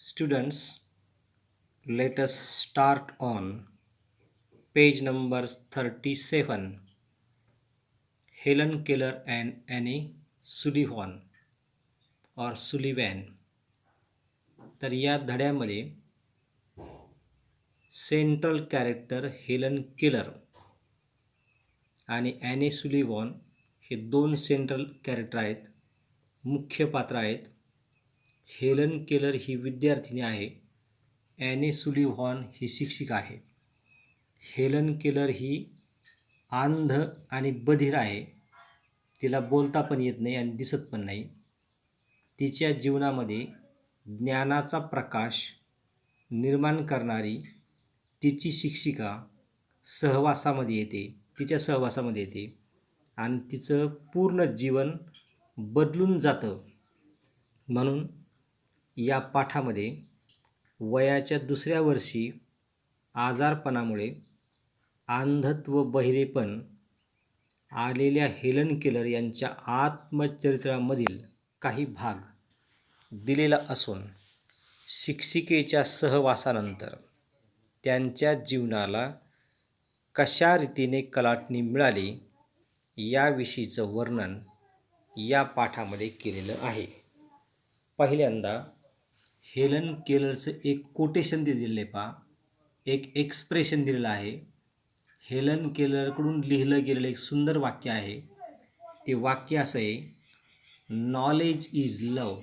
Students, let us start on page number 37. Helen Keller and Annie Sullivan or Sullivan. तर या धड्यामध्ये central character Helen Keller आणि any सुलिव्हॉन हे दोन central character आहेत, मुख्य पात्र आहेत. हेलन केलर ही विद्यार्थिनी आहे, ॲनी सुलिव्हॉन ही शिक्षिका आहे. हेलन केलर ही अंध आणि बधिर आहे, तिला बोलता पण येत नाही आणि दिसत पण नाही. तिच्या जीवनामध्ये ज्ञानाचा प्रकाश निर्माण करणारी तिची शिक्षिका तिच्या सहवासामध्ये येते आणि तिचं पूर्ण जीवन बदलून जातं. म्हणून या पाठामध्ये वयाच्या दुसऱ्या वर्षी आजारपणामुळे अंधत्व बहिरेपण आलेल्या हेलन केलर यांच्या आत्मचरित्रामधील काही भाग दिलेला असून शिक्षिकेच्या सहवासानंतर त्यांच्या जीवनाला कशा रीतीने कलाटणी मिळाली याविषयीचं वर्णन या पाठामध्ये केलेलं आहे. पहिल्यांदा हेलन केलरचं एक कोटेशन दिलेलं आहे पहा, एक एक्सप्रेशन दिलेलं आहे. हेलन केलरकडून लिहिलं गेलेलं एक सुंदर वाक्य आहे. ते वाक्य असं आहे, knowledge is love,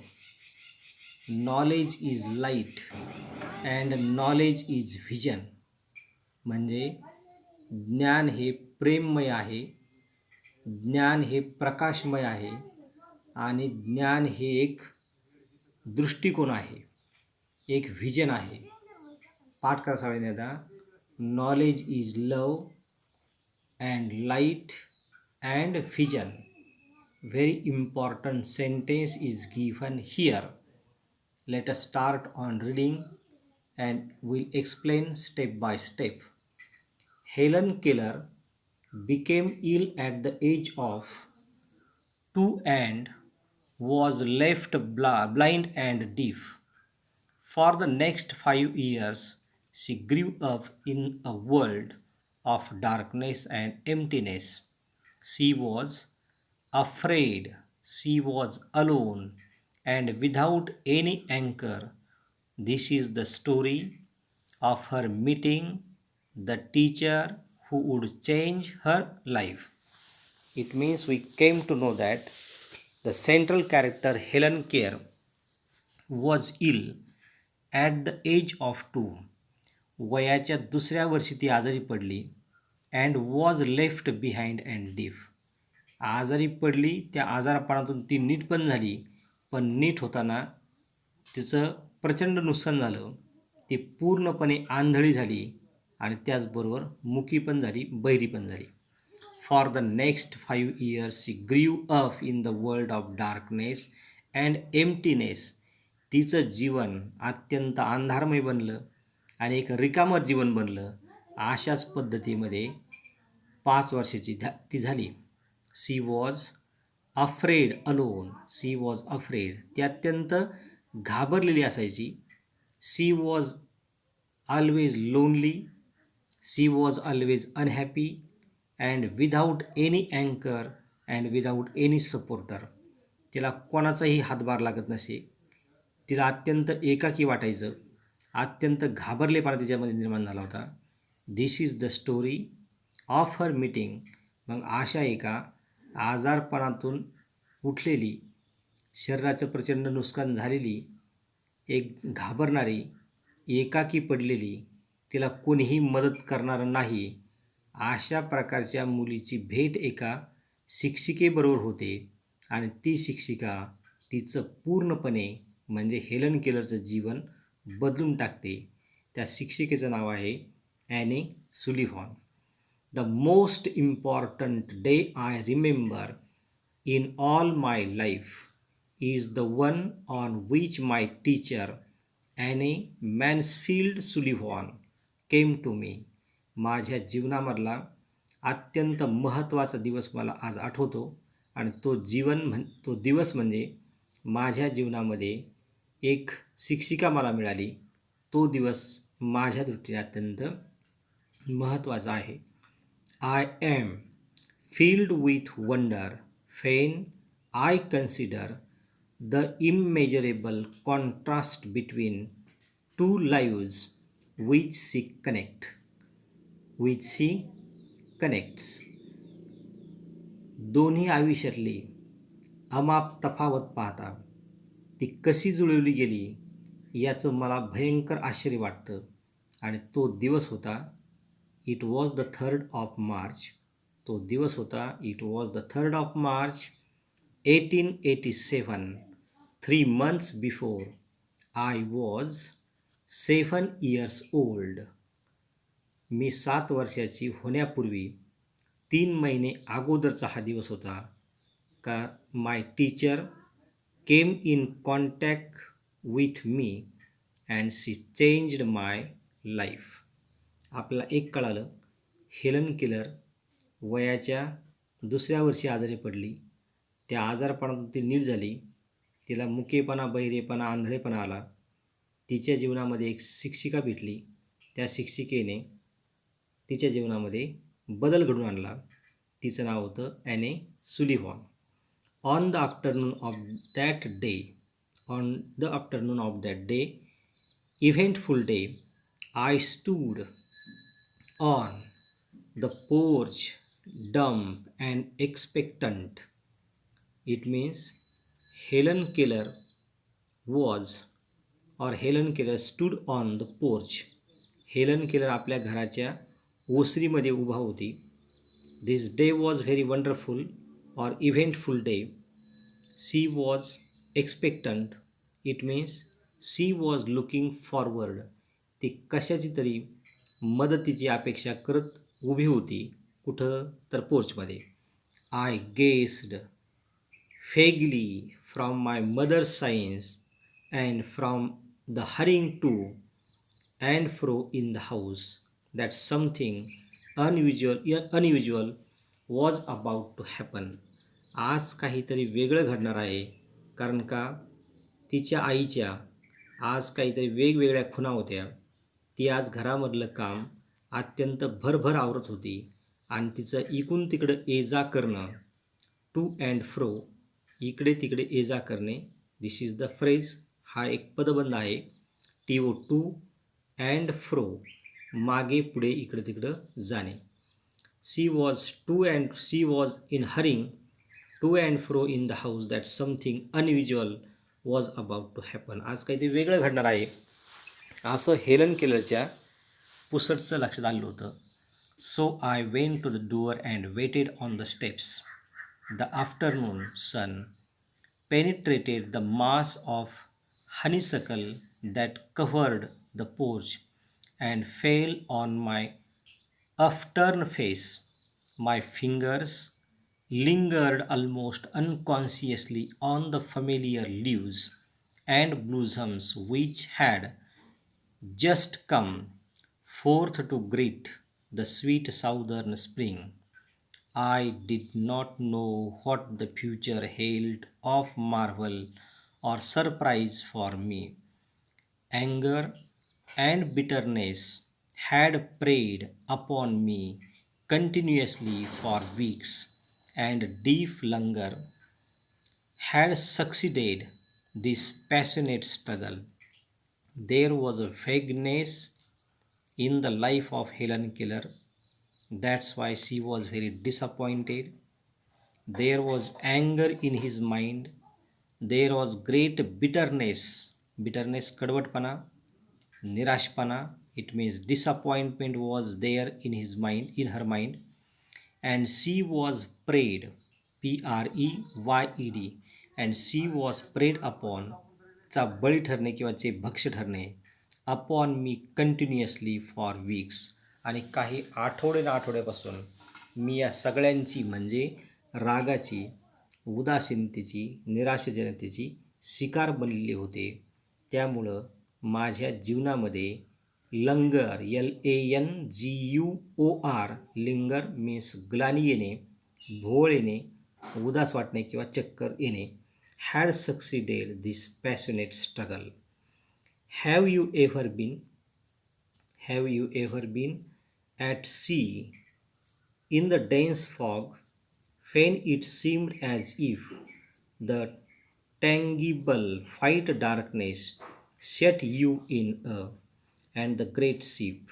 knowledge is light and knowledge is vision. म्हणजे ज्ञान हे प्रेममय आहे, ज्ञान हे प्रकाशमय आहे आणि ज्ञान हे एक दृष्टिकोन आहे, एक व्हिजन आहे. पाठ करा सगळ्यांनी आता. Knowledge is love and light and vision. Very important sentence is given here. Let us start on reading and we'll explain step by step. Helen Keller became ill at the age of 2 and was left blind and deaf. For the next 5 years, she grew up in a world of darkness and emptiness. She was afraid, she was alone, and without any anchor. This is the story of her meeting the teacher who would change her life. It means we came to know that the central character Helen Keller was ill at the age of 2. वयाच्या दुसऱ्या वर्षी ती आजारी पडली. And was left behind and deaf. आजारी पडली, त्या आजारपणातून ती नीट पण झाली, पण नीट होताना तिचं प्रचंड नुकसान झालं. ती पूर्णपणे आंधळी झाली आणि त्याचबरोबर मुकी पण झाली, बहिरी पण झाली. For the next 5 years she grew up in the world of darkness and emptiness. तिचं जीवन अत्यंत अंधारमय बनलं आणि एक रिकामं जीवन बनलं. अशाच पद्धतीमध्ये 5 वर्षाची ती झाली. She was afraid alone. She was afraid. ती अत्यंत घाबरलेली असायची. She was always lonely. She was always unhappy and without any अँकर अँड विदाऊट एनी सपोर्टर. तिला कोणाचाही हातभार लागत नसे. तिला अत्यंत एकाकी वाटायचं. अत्यंत घाबरलेपणा तिच्यामध्ये निर्माण झाला होता. This is the story of her meeting. मग अशा एका आजारपणातून उठलेली, शरीराचं प्रचंड नुकसान झालेली, एक घाबरणारी, एकाकी पडलेली, तिला कोणीही मदत करणारं नाही, अशा प्रकारच्या मुलीची भेट एका शिक्षिकेबरोबर होते आणि ती शिक्षिका तिचं पूर्णपणे म्हणजे हेलन केलरचं जीवन बदलून टाकते. त्या शिक्षिकेचं नाव आहे any सुलिव्हॉन. The most important day I remember in all my life is the one on which my teacher Annie Mansfield Sullivan came to me. माझ्या जीवनामधला अत्यंत महत्त्वाचा दिवस मला आज आठवतो आणि तो दिवस म्हणजे माझ्या जीवनामध्ये एक शिक्षिका मला मिळाली. तो दिवस माझ्या दृष्टीने अत्यंत महत्त्वाचा आहे. I am filled with wonder when I consider the immeasurable contrast between two lives which she connects. दोन्ही आयुष्यातली अमाप तफावत पाहता ती कशी जुळवली गेली याचं मला भयंकर आश्चर्य वाटतं. आणि तो दिवस होता, it was the 3rd of March. तो दिवस होता, it was the 3rd of March 1887. 3 months before I was 7 years old. मी 7 वर्षाची होण्यापूर्वी 3 महिने अगोदरचा हा दिवस होता का my teacher came in contact with me and she changed my life. आपल्याला एक कळालं, हेलन केलर वयाच्या 2ऱ्या वर्षी आजारी पडली. त्या आजारपणातून ती नीट झाली. तिला मुकेपणा, बहिरेपणा, आंधळेपणा आला. तिच्या जीवनामध्ये एक शिक्षिका भेटली. त्या शिक्षिकेने तिच्या जीवनामध्ये बदल घडवून आणला. तिचं नाव होतं Anne Sullivan. On the afternoon of that day, eventful day, I stood on the porch, dumb and expectant. It means Helen Keller stood on the porch. Helen Keller आपल्या घराच्या ओसरीमध्ये उभा होती. This day was very wonderful or eventful day. She was expectant. It means she was looking forward. ती कशाची तरी मदतीची अपेक्षा करत उभी होती. कुठं तर पोर्चमध्ये. I guessed vaguely from my mother's signs and from the hurrying to and fro in the house that something unusual was about to happen. आज काहीतरी वेगळं घडणार आहे. कारण का तिच्या आईच्या आज काहीतरी वेगवेगळ्या खुणा होत्या. ती आज घरामधलं काम अत्यंत भरभर आवरत होती आणि तिचं इकडून तिकडं ये जा करणं, टू अँड फ्रो, इकडे तिकडे ये जा करणे. दिस इज द फ्रेज. हा एक पदबंध आहे. TO टू अँड फ्रो, मागे पुढे इकडे तिकडं जाणे. She was in hurrying to and fro in the house that something unusual was about to happen. आज काहीतरी वेगळं घडणार आहे असं हेलन केलरच्या पुसटचं लक्षात आलं होतं. So I went to the door and waited on the steps. The afternoon sun penetrated the mass of honeysuckle that covered the porch and fell on my upturned face. My fingers lingered almost unconsciously on the familiar leaves and blossoms which had just come forth to greet the sweet southern spring. I did not know what the future held of marvel or surprise for me. Anger and bitterness had preyed upon me continuously for weeks, and deep hunger had succeeded this passionate struggle. There was a vagueness in the life of Helen Keller. That's why she was very disappointed. There was anger in his mind. There was great bitterness. Bitterness, कडवटपणा, निराशपणा. It means disappointment was there in her mind. And she was preyed, PREYED, and she was preyed upon, चा बळी ठरणे किंवा चे भक्ष ठरणे, upon me continuously for weeks. आणि काही आठवड्यापासून मी या सगळ्यांची म्हणजे रागाची, उदासीनतेची, निराशाजनतेची शिकार बनलेले होते. त्यामुळं माझ्या जीवनामध्ये लंगर, LANGUOR, लिंगर मीन्स ग्लानी येणे, भोळ येणे, उदास वाटणे किंवा चक्कर येणे, had succeeded this passionate struggle. Have you ever been? Have you ever been at sea in the dense fog when it seemed as if the tangible white darkness shut you in awe, and the great ship,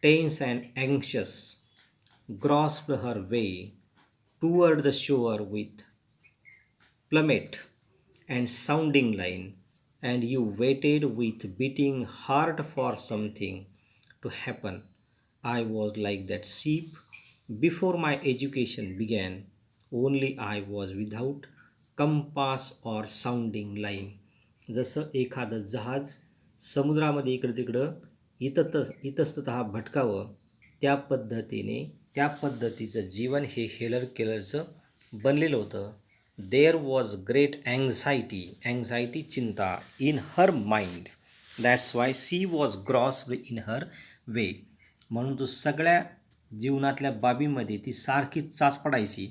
tense and anxious, grasped her way toward the shore with plummet and sounding line, and you waited with beating heart for something to happen. I was like that sheep before my education began, only I was without compass or sounding line. जसं एखादं जहाज समुद्रामध्ये इकडं तिकडं इतस्ततः भटकावं त्या पद्धतीने त्या पद्धतीचं जीवन हे हेलर केलरचं बनलेलं होतं. देअर वॉज ग्रेट अँझायटी चिंता in her mind. That's why she was grossed in her way. म्हणून तो सगळ्या जीवनातल्या बाबीमध्ये ती सारखी चाच पडायची,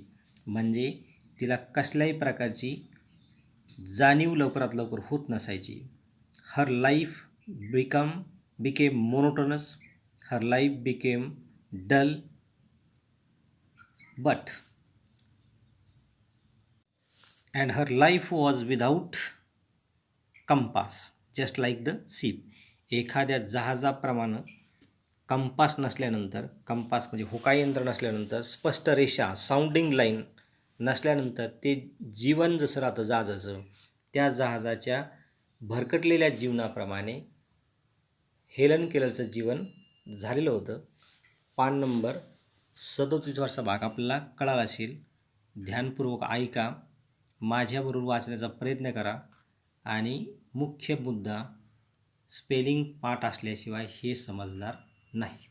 म्हणजे तिला कसल्याही प्रकारची जाणीव लवकरात लवकर होत नसायची. Her life became monotonous, her life became dull, but and her life was without compass just like the ship. एखाद्या जहाजाप्रमाणे कंपास नसल्यानंतर, कंपास म्हणजे होकायंत्र नसल्यानंतर, स्पष्ट रेषा साऊंडिंग लाईन नसल्यानंतर ते जीवन जसं राहतं जहाजाचं, त्या जहाजाच्या भरकटलेल्या जीवनाप्रमाणे हेलन केलरचं जीवन झालेलं होतं. पान नंबर 37 भाग आपल्याला कळाला असेल. ध्यानपूर्वक ऐका, माझ्याबरोबर वाचण्याचा प्रयत्न करा आणि मुख्य मुद्दा स्पेलिंग पाठ असल्याशिवाय हे समजणार नाही.